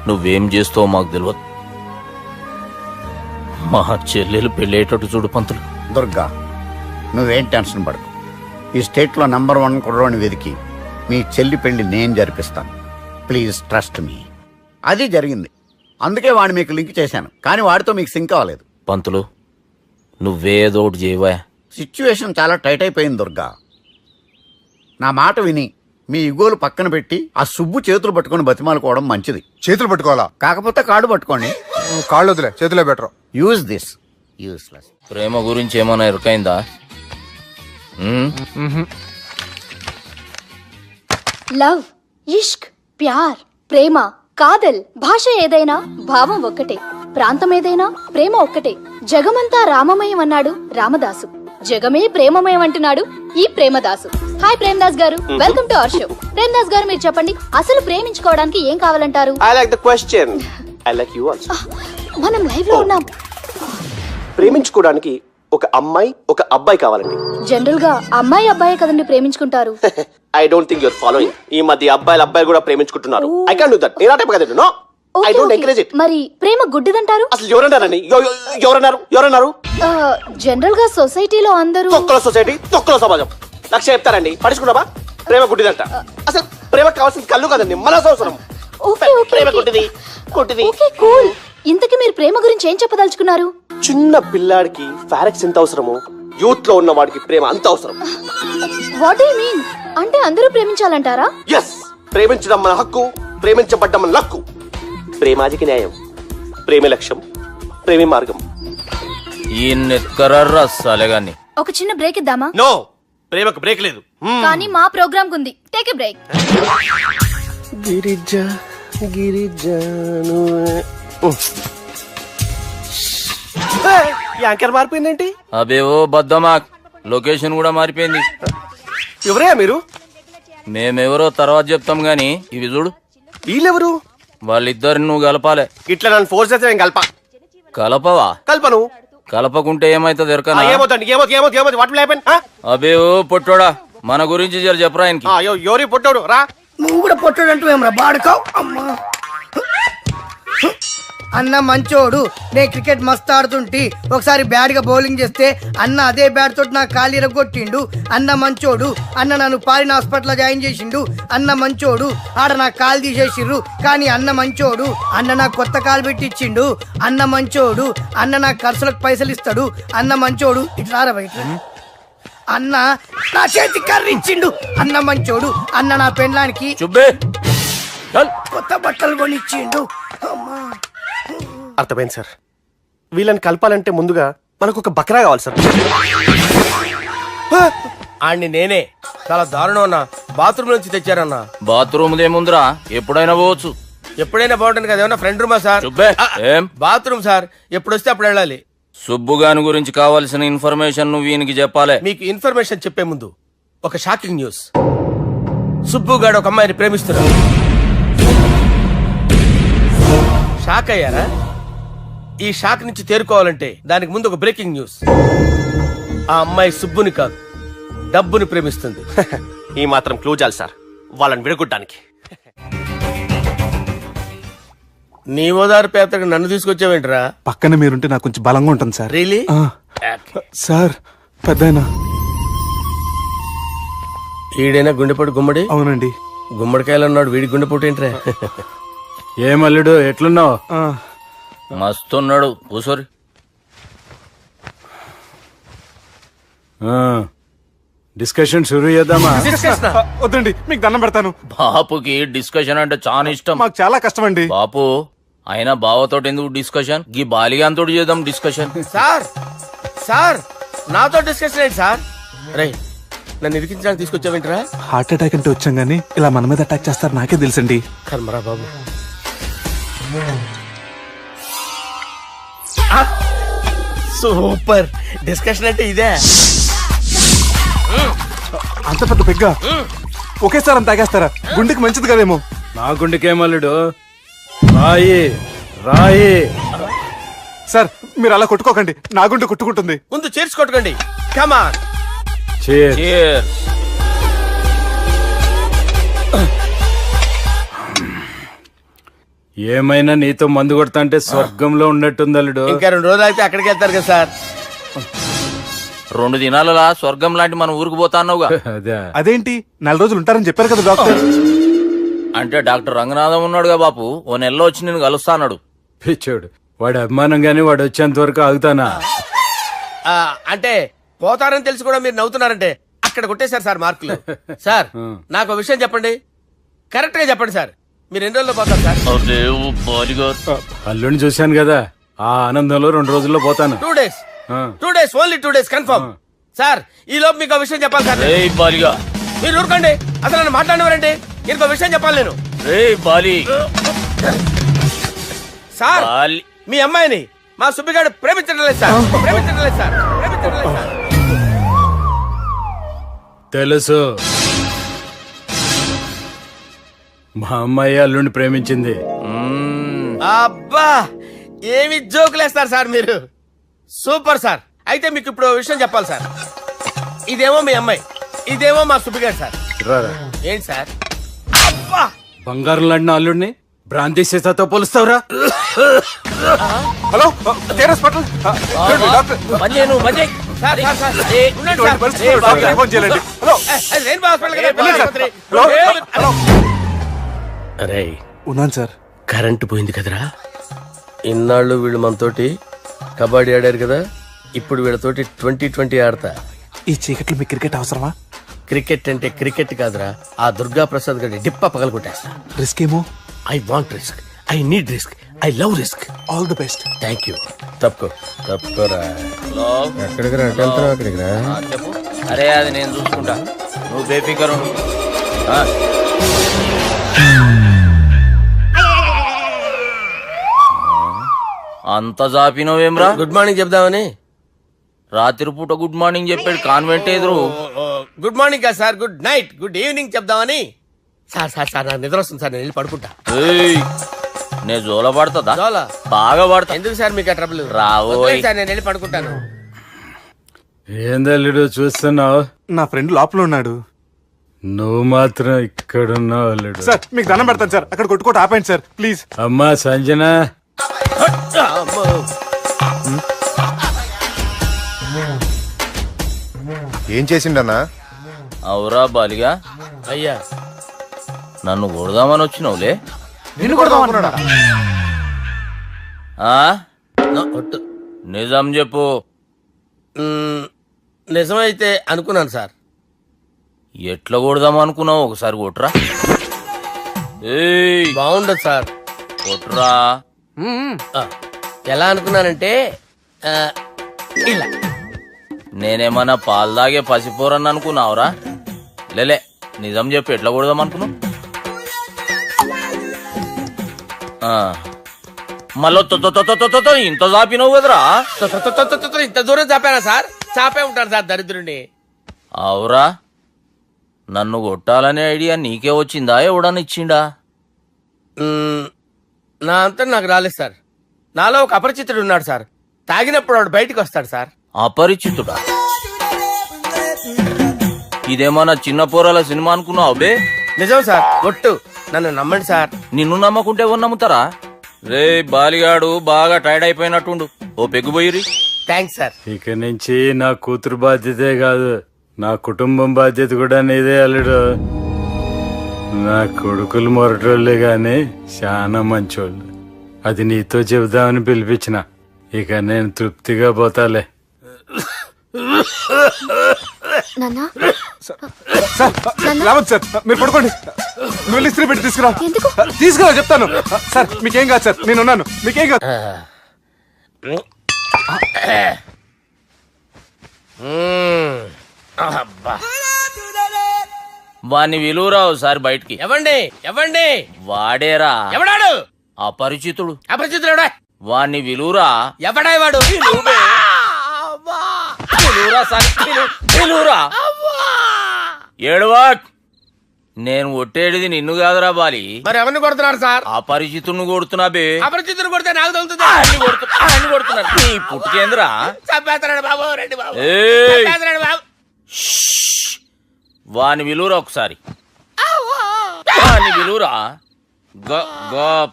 నువ్వేం చేస్తావో మాకు తెలియదు. మా చెల్లెలు పెళ్ళేటట్టు చూడు పంతులు. దుర్గా, నువ్వేం టెన్షన్ పడకు. ఈ స్టేట్ లో నంబర్ 1 కుర్రోని వెతికి మీ చెల్లి పెళ్లి నేను జరిపిస్తాను. Please trust me. అది జరిగింది, అందుకే వాడిని మీకు లింక్ చేశాను, కానీ వాడితో మీకు సింక్ అవ్వలేదు. పంతులు, నువ్వేదో ఒకటి చేయవా. సిచ్యువేషన్ చాలా టైట్ అయిపోయింది దుర్గా. నా మాట విని మీ ఇగోలు పక్కన పెట్టి ఆ సుబ్బు చేతులు పట్టుకొని బతిమాలుకోవడం మంచిది. చేతులు పట్టుకోవాలా? కాకపోతే కాడు పట్టుకోండి. కాళ్ళు వదిలే, చేతులే బెటర్. Use this. యూస్లెస్. ప్రేమ గురించి ఏమైనా ఎరుకైందా? లవ్, ఇష్క్, ప్యార్, ప్రేమ, కాదల్ భాష ఏదైనా భావం ఒక్కటే, ప్రాంతం ఏదైనా ప్రేమ ఒక్కటే. జగమంతా రామమయం అన్నాడు రామదాసు, జగమే ప్రేమమయం అంటున్నాడు ఈ ప్రేమదాసు. హాయ్ ప్రేమదాస్ గారు, welcome to our show. Premadasa గారు మీరు చెప్పండి, అసలు ప్రేమించుకోవడానికి ఏం కావాలంటారు? I like the question. I like you also. మనం లైవ్ లో ఉన్నాం. ప్రేమించుకోవడానికి ఒక అమ్మాయి ఒక అబ్బాయి కావాలండి. జనరల్ గా అమ్మాయి అబ్బాయి కదండి ప్రేమించుకుంటారు. I don't think your following. ఈ మధ్య అబ్బాయిలు కూడా ప్రేమించుకుంటున్నారు. I can't do that. నేను ఆ టైప్ కదండి. No, I don't encourage it. మరి ప్రేమ గుడ్డిదంటారు? అసలు ఎవరన్నారండి? ఎవరన్నారు? జనరల్ గా సొసైటీలో అందరూ తొక్కల సొసైటీ, తొక్కల సమాజం లక్ష్య చెప్తారండి. పడుచుకున్నావా? ప్రేమ గుడ్డిదంట. అసలు ప్రేమ కావాల్సింది కళ్ళు కదండి, మనసు అవసరం. ప్రేమ గుడ్డిది. Okay cool. ఇంతకీ మీరు ప్రేమ గురించి ఏం చెప్పదలుచుకున్నారు? చిన్న పిల్లాడికి ఫారెక్స్ ఎంత అవసరమో యూత్ లో ఉన్న వాడికి ప్రేమ అంత అవసరం. What do you mean? అంటే అందరూ ప్రేమించాలంటారా? ఎస్, ప్రేమించడం మన హక్కు, ప్రేమించబడ్డం మన లక్కు. ప్రేమాజికి న్యాయం, ప్రేమే లక్ష్యం, ప్రేమే మార్గం. ఈ నెత్కరర్రా సాలెగాన్ని. ఒక చిన్న బ్రేక్ ఇద్దామా? నో, ప్రేమకు బ్రేక్ లేదు. కానీ మా ప్రోగ్రామ్ కుంది. Take a break. యాంకర్ మారిపోయిందేంటి? అబే ఓ బద్దమాక్, లొకేషన్ కూడా మారిపోయింది. ఎవరయ్యా మీరు? మేమెవరో తర్వాత చెప్తాం గాని ఇవి చూడు. వీళ్ళెవరు? వాళ్ళిద్దరిని నువ్వు కలపాలే. ఇట్లా నన్ను ఫోర్స్ చేస్తే నేను కలపవా? కల్పను. కలపకుంటే ఏమైతుంది ఎరకనా? అబే ఓ పొట్టోడా, మన గురించి జర చెప్పరా ఆయనకి. ఎవరి పొట్టోడు రా. నువ్వు కూడా పొట్టాడు అంటూ ఏమరా బాడుకావు. అమ్మా అన్న మంచోడు. నేను క్రికెట్ మస్తు ఆడుతుంటి, ఒకసారి బ్యాట్ గా బౌలింగ్ చేస్తే అన్న అదే బ్యాట్ తోటి నా కాలు ఇరగొట్టిండు. అన్న మంచోడు. అన్న నన్ను పాలిన హాస్పిటల్ జాయిన్ చేసిండు. అన్న మంచోడు. ఆడ నా కాలు తీసేసిర్రు కానీ అన్న మంచోడు. అన్న నాకు కొత్త కాలు పెట్టిచ్చిండు. అన్న మంచోడు. అన్న నాకు ఖర్చులకు పైసలు ఇస్తాడు. అన్న మంచోడు. ఇట్లా బయట అన్న నా చేతి కర్రీ ఇచ్చిండు. అన్న మంచోడు. అన్న నా పెండ్లానికి కొత్త బట్టలు కొనిచ్చిండు. అమ్మా అర్థమైంది సార్. వీళ్ళని కలపాలంటే ముందుగా మనకు ఒక బక్రా కావాలి సార్. ఆడిని నేనే చాలా దారుణం అన్నా. బాత్రూమ్ నుంచి తెచ్చారన్నా. బాత్రూమ్ దేముందిరా, ఎప్పుడైనా పోవచ్చు. ఎప్పుడైనా బాగుంటుంది కదా. ఏమన్నా ఫ్రెండ్ రూమా సార్? ఏం బాత్రూమ్ సార్, ఎప్పుడు వస్తే అప్పుడు వెళ్ళాలి. సుబ్బుగాని గురించి కావాల్సిన ఇన్ఫర్మేషన్ నువ్వు వీనికి చెప్పాలి. మీకు ఇన్ఫర్మేషన్ చెప్పే ముందు ఒక షాకింగ్ న్యూస్. సుబ్బుగాడు ఒక అమ్మాయిని ప్రేమిస్తున్నాడు. షాక్ అయ్యారా? ఈ షాక్ నుంచి తేరుకోవాలంటే దానికి ముందు ఒక బ్రేకింగ్ న్యూస్. ఆ అమ్మాయి సుబ్బుని కాదు, డబ్బుని ప్రేమిస్తుంది. ఈ మాత్రం క్లూ చాలు సార్ వాళ్ళని విడగొట్టడానికి. నీ ఓదారు పేదకి నన్ను తీసుకొచ్చావేంట్రా? పక్కన మీరుంటే నాకు కొంచెం బలంగా ఉంటుంది సార్. రియలీ? సార్ పెద్దయినా. ఈడైనా గుండెపోటు గుమ్మడి? అవునండి. గుమ్మడికాయలు అన్నాడు, వీడి గుండెపోటు ఏంట్రా? ఏమల్లుడు ఎట్లున్నావు? మస్తున్నాడు. కూసోరి. డిస్కషన్ షురూ చేద్దామా? వద్దండి, మీకు దండం పెడతాను. బాపుకి డిస్కషన్ అంటే చాలా ఇష్టం. మాకు చాలా కష్టం అండి. బాపు అయినా బావతోటి ఎందుకు డిస్కషన్? గీ బాలిగాంతో చేద్దాం డిస్కషన్. సార్ సార్ నాతో డిస్కషన్ ఏంటి సార్? రే నన్ను ఇరికించడానికి తీసుకొచ్చావేంట్రా? హార్ట్ అటాక్ అంటే వచ్చాం గానీ ఇలా మన మీద అటాక్ చేస్తారు నాకే తెలుసండి. కర్మరా బాబు. సూపర్ డిస్కషన్ అంటే ఇదే. అంత పెద్ద పెగ్గా ఒకేసారి అంత తాగేస్తారా? గుండెకి మంచిది కదేమో. నా గుండెకేమల్లుడు రాయి రాయి. సార్ మీరు అలా కొట్టుకోకండి, నా గుండె కొట్టుకుంటుంది. ముందు చేర్చి కొట్టుకోండి. కమాన్. ఏమైనా నీతో మందు కొడతా అంటే స్వర్గంలో ఉన్నట్టుంది అల్లుడు. ఇంకా 2 రోజులు అయితే అక్కడికి వెళ్తారు కదా సార్. 2 దినాలలా స్వర్గం లాంటి మన ఊరికి పోతా అన్నావుగా. అదేంటి 4 రోజులు ఉంటారని చెప్పారు కదా డాక్టర్. అంటే డాక్టర్ రంగనాథం ఉన్నాడుగా బాపు, ఓ నెలలో వచ్చి నేను కలుస్తా అన్నాడు. పిచ్చోడు, వాడు అభిమానం గాని వాడు వచ్చేంత వరకు ఆగుతానా? అంటే పోతారని తెలిసి కూడా మీరు నవ్వుతున్నారంటే అక్కడ కొట్టేశారు సార్ మార్కులు. సార్ నాకు ఒక విషయం చెప్పండి, కరెక్ట్ గా చెప్పండి సార్. మీరు ఎన్ని రోజుల్లో పోతారు సార్? అల్లుడిని చూశాను కదా, ఆ ఆనందంలో 2 రోజుల్లో పోతాను. 2 days. 2 days, only 2 days confirm. Sir ఈ లోపు మీకు ఒక విషయం చెప్పాలి సార్. మీరు ఊరుకోండి, అసలు నన్ను మాట్లాడినవారండి. ఇంకో విషయం చెప్పాలి నేను. రే బాలి సార్ బాలి మీ అమ్మాయిని మా సుబ్బిగాడు ప్రేమించడం లేదు సార్. ప్రేమించడం లేదు సార్. ప్రేమించడం లేదు సార్. తెలుసు, మా అమ్మాయి అల్లుడిని ప్రేమించింది. అబ్బా ఏమి జోకులేస్తారు సార్ మీరు. Super sir. అయితే మీకు ఇప్పుడు ఓ విషయం చెప్పాలి సార్. ఇదేమో మీ అమ్మాయి, ఇదేమో మా సుబ్బిగాడు సార్. రారా. ఏంటి సార్? అబ్బా బంగారం లాంటి అల్లుడిని భ్రాంతి సీతతో పోలుస్తావురా? హలో కేర్ హాస్పిటల్ డాక్టర్ మంజేను మంజే సార్ సార్ సార్ ఉండండి ఇటువంటి సార్. పరిస్థితుల్లో డాక్టర్ ఫోన్ చేయాలండి. హలో రెయిన్బో హాస్పిటల్ కదా, వెళ్ళండి సార్. ఆసుపత్రి. హలో అరే ఉన్నాను సార్. కరెంటు పోయింది కదరా. ఇన్నాళ్ళు వీళ్ళు మనతోటి కబడ్డీ ఆడారు కదా, ఇప్పుడు వీళ్ళతోటి 2020 ఆడతా. ఈ చీకట్లో మీ క్రికెట్ అవసరమా? క్రికెట్ అంటే క్రికెట్ కాదురా, ఆ దుర్గా ప్రసాద్ గారి డిప్ప పగల కొట్టేస్తా. రిస్క్ ఏమో. I want risk, I need risk, I love risk. All the best. Thank you. తప్పుకోరా. ఎక్కడికి రా? అక్కడికి రా. చెప్పు. అరే అది నేను చూసుకుంటా, నువ్వు బేఫికర్ ఉండు. అంత జాపినవేమ్రా? గుడ్ మార్నింగ్ చెప్దామని. రాత్రి పూట గుడ్ మార్నింగ్ చెప్పాడు కాన్వెంట్ ఎదురు. గుడ్ మార్నింగ్ కాదు sir, good night, good evening చెప్దామని. సార్ సార్ సార్ నాకు నిద్ర వస్తుంది సార్, నేను వెళ్ళి పడుకుంటా. ఏయ్, నే జోల పడుతుందా? జోల? బాగా పడతా. ఎందుకు సార్ మీకు ఆ ట్రబుల్? రావోయ్. సార్ నేను వెళ్ళి పడుకుంటాను. ఏందల్లుడు చూస్తున్నావు? నా ఫ్రెండ్ లోపల ఉన్నాడు. నువ్వు మాత్రం ఇక్కడున్నావు అల్లుడు. సార్ మీకు దండం పెడతాను సార్, అక్కడ కొట్టుకోట ఆపండి సార్ ప్లీజ్. అమ్మా సంజన, ఏం చేసిండన్నా? అవురా బాలిగా, అయ్యా నన్ను కొడదామని వచ్చినావులే. నిన్ను కొడదామన్నాడా? ఆ? ఒట్టు. నిజం చెప్పు. నిజమైతే అనుకున్నాను సార్. ఎట్లా కొడదాం అనుకున్నావు? ఒకసారి కొట్రా. ఏయ్ బాగుండదు సార్. కొట్రా. ఆ, ఎలా అనుకున్నానంటే ఆ, ఇలా. నేనేమన్నా పాలు తాగే పసిపోరని అనుకున్నావురా? లేలే, నిజం చెప్పు, ఎట్లా కొడదాం అనుకున్నావు? మళ్ళీ ఇంత చాపినావు కదరా? ఇంత దూరం చాపానా సార్? చాపే ఉంటాను సార్ దరిద్రుడిని. అవురా, నన్ను కొట్టాలనే ఐడియా నీకే వచ్చిందా? ఎవడన్నా ఇచ్చిండా? నా అంతా నాకు రాలేదు సార్. నాలో ఒక అపరిచితుడు ఉన్నాడు సార్. తాగినప్పుడు వాడు బయటికి వస్తాడు సార్. అపరిచితుడా? ఇదేమన్నా చిన్న పోరాల సినిమా అనుకున్నావు బే? నిజం సార్, ఒట్టు. నన్ను నమ్మండి సార్. నిన్ను నమ్మకుంటే ఎవరు నమ్ముతారా? రే బాలిగాడు బాగా టైర్డ్ అయిపోయినట్టుండు, ఓ పెగ్గుబోయిరి. Thanks sir. ఇక నుంచి నా కూతురు బాధ్యతే కాదు, నా కుటుంబం బాధ్యత కూడా నీదే అల్లుడు. నా కొడుకులు మొరటోళ్ళే గాని చాలా మంచోళ్ళు. అది నీతో చెబుదామని పిలిపించిన. ఇక నేను తృప్తిగా పోతాలే. సార్ రావద్దు సార్, మీరు పడుకోండి. నువ్వు వెళ్ళి ఇస్త్రీ పెట్టి తీసుకురా. తీసుకురా చెప్తాను. సార్ మీకేం కాదు సార్, నేను ఉన్నాను, మీకేం కాదు. వాణ్ణి విలువరా ఒకసారి బయటికి. ఎవండి ఎవండి? వాడేరా. ఎవడాడు? అపరిచితుడు. అపరిచితుడు ఎవడా? వాణ్ణి విలువరా. ఎవడా వాడు? విలువరా సార్, విలువరా. ఏడవా. నేను ఒట్టేడిది నిన్ను కాదురా బాలి. మరి ఎవరిని కొడుతున్నారు సార్? అపరిచితుడిని కొడుతున్నా బే. అపరిచితుడు కొడితే నాకు తగులుతుంది. కొడుతున్నారు నీ పుట్టుకేంద్రా. చంపేస్తున్నాడు బాబు, రండి బాబు. ఏయ్, చంపేస్తున్నాడు బాబు. వాని విలువరా ఒకసారి. వాని విలువరా.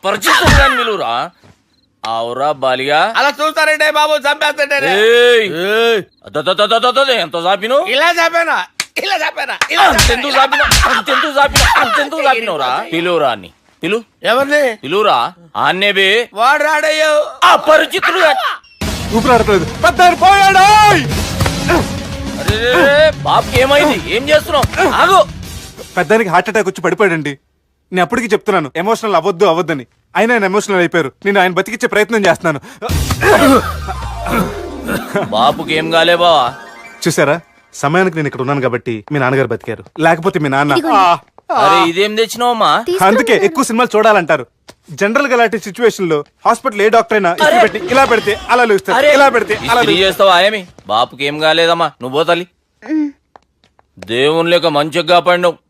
పరిచితుడు దాని విలువరా. అవురా బాలిగా. అలా చూస్తారంటే బాబు, చంపేస్తాడే. ఎంత చాపిను? ఇలా చంపానా? ఇలా చంపానా? అంతెందుకు చాపినవురా? పిలువురా అని. పిలు. ఎవరిని పిలువురా. ఆన్నే బే. వాడు రాడయ్యో. అపరిచితుడు. ఊపిరాడట్లేదు. పెద్ద పోయాడు. బాబుకి ఏమైంది? ఏం చేస్తున్నావు? ఆగు. పెద్దానికి హార్ట్ అటాక్ వచ్చి పడిపోయాడండి. నేను అప్పటికి చెప్తున్నాను ఎమోషనల్ అవ్వద్దని. అయినా ఆయన ఎమోషనల్ అయిపోయారు. నేను ఆయన బతికిచ్చే ప్రయత్నం చేస్తున్నాను. బాబుకి ఏం కాలే బావా? చూసారా, సమయానికి నేను ఇక్కడ ఉన్నాను కాబట్టి మీ నాన్నగారు బతికారు. లేకపోతే మీ నాన్న అరే ఇదేం తెచ్చినావమ్మా? అందుకే ఎక్కువ సినిమాలు చూడాలంటారు. జనరల్ గా అలాంటి సిచ్యువేషన్ లో హాస్పిటల్ ఏ డాక్టర్ అయినా ఇస్త్రీ పెట్టి ఇలా పెడితే అలా లూస్తారు, ఇలా పెడితే అలా ఇస్త్రీ చేస్తావా ఏమి? బాపుకి ఏం కాలేదమ్మా, నువ్వు పోతలి. దేవుని లేక మంచిగా కాపాడినావు.